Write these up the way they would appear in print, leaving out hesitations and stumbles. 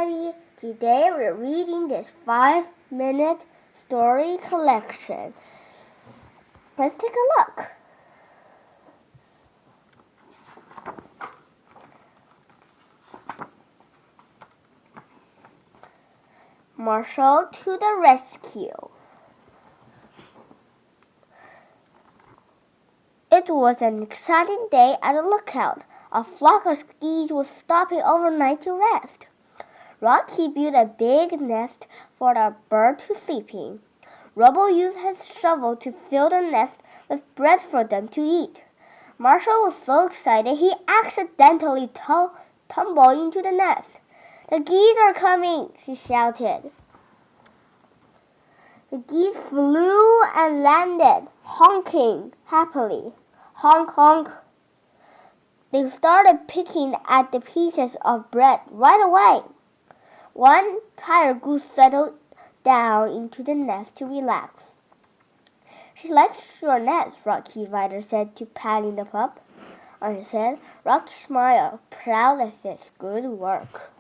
everybody! Today we're reading this 5-minute story collection. Let's take a look. Marshall to the rescue. It was an exciting day at the lookout. A flock of geese was stopping overnight to rest. Rocky built a big nest for the bird to sleep in. Rubble used his shovel to fill the nest with bread for them to eat. Marshall was so excited he accidentally tumbled into the nest. "The geese are coming!" she shouted. The geese flew and landed, honking happily. Honk, honk. They started picking at the pieces of bread right away. One tired goose settled down into the nest to relax. "She likes your nest," Rocky Ryder said to Patty the pup. On his head, Rocky smiled, proud of his good work.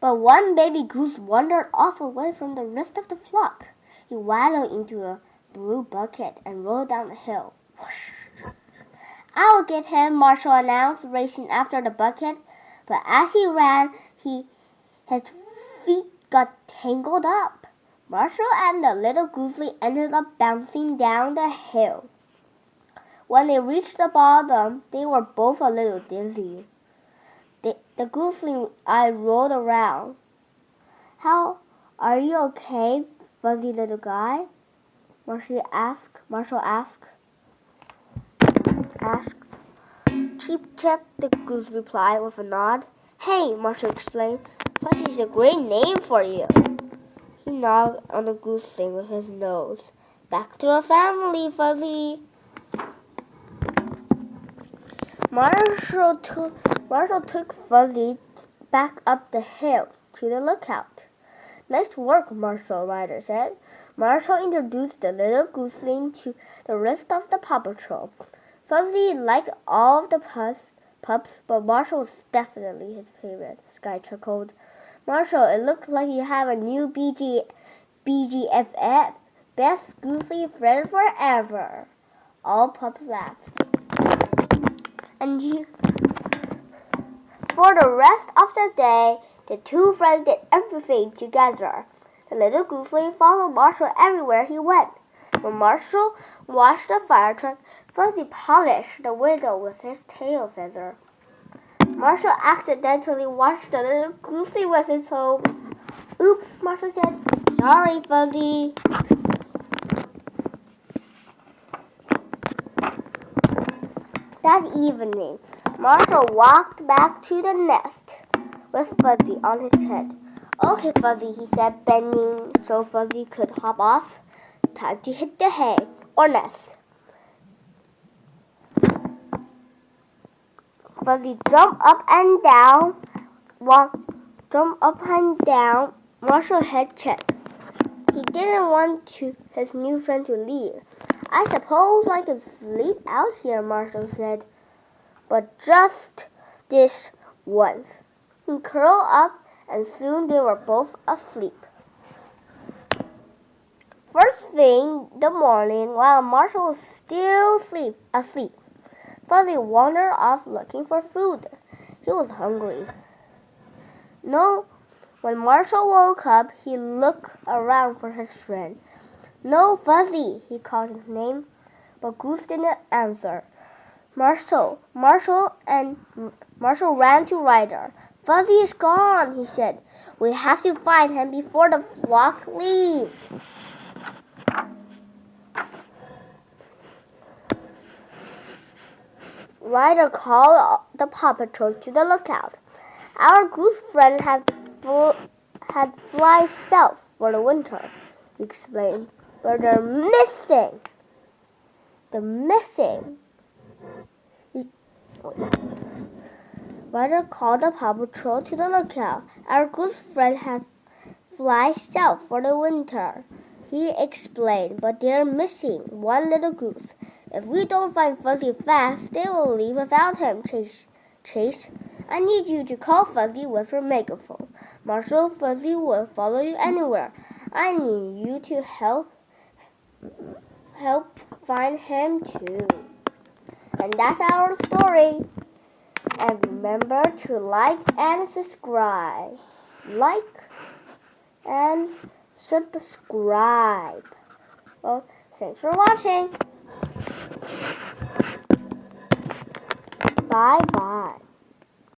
But one baby goose wandered off away from the rest of the flock. He waddled into a blue bucket and rolled down the hill. Whoosh! "I'll get him," Marshall announced, racing after the bucket. But as he ran, his feet got tangled up. Marshall and the little goosey ended up bouncing down the hill. When they reached the bottom, they were both a little dizzy. The goosey eye rolled around. "Are you okay, fuzzy little guy?" Marshall asked. "Cheep, cheep," the goose replied with a nod. "Hey," Marshall explained, "Fuzzy's a great name for you." He gnawed on the goose thing with his nose. "Back to our family, Fuzzy." Marshall took Fuzzy back up the hill to the lookout. "Nice work, Marshall," Ryder said. Marshall introduced the little gooseling to the rest of the Paw Patrol. Fuzzy liked all of the pups, but Marshall was definitely his favorite. Sky chuckled. "Marshall, it looks like you have a new BGFF. Best goosey friend forever." All pups laughed. For the rest of the day, the two friends did everything together. The little goosey followed Marshall everywhere he went. When Marshall washed the fire truck, Fuzzy polished the window with his tail feather. Marshall accidentally washed the little goosey with his hose. "Oops," Marshall said. "Sorry, Fuzzy." That evening, Marshall walked back to the nest with Fuzzy on his head. "Okay, Fuzzy," he said, bending so Fuzzy could hop off. "Time to hit the hay, or nest." Fuzzy jumped up and down. Marshall head checked. He didn't want his new friend to leave. "I suppose I could sleep out here," Marshall said. But just this once. He curled up, and soon they were both asleep. First thing in the morning, while Marshall was still asleep, Fuzzy wandered off looking for food. He was hungry. When Marshall woke up, he looked around for his friend. "No, Fuzzy," he called his name, but Goose didn't answer. Marshall ran to Ryder. "Fuzzy is gone," he said. "We have to find him before the flock leaves." Ryder called the Paw Patrol to the lookout. "Our goose friend had fly south for the winter," he explained. "But they're missing." Ryder called the Paw Patrol to the lookout. "Our goose friend had fly south for the winter," he explained, "but they're missing one little goose. If we don't find Fuzzy fast, they will leave without him," Chase, I need you to call Fuzzy with your megaphone. Marshall, Fuzzy will follow you anywhere. I need you to help find him too. And that's our story. And remember to like and subscribe. Like and subscribe. Well, thanks for watching. Bye-bye.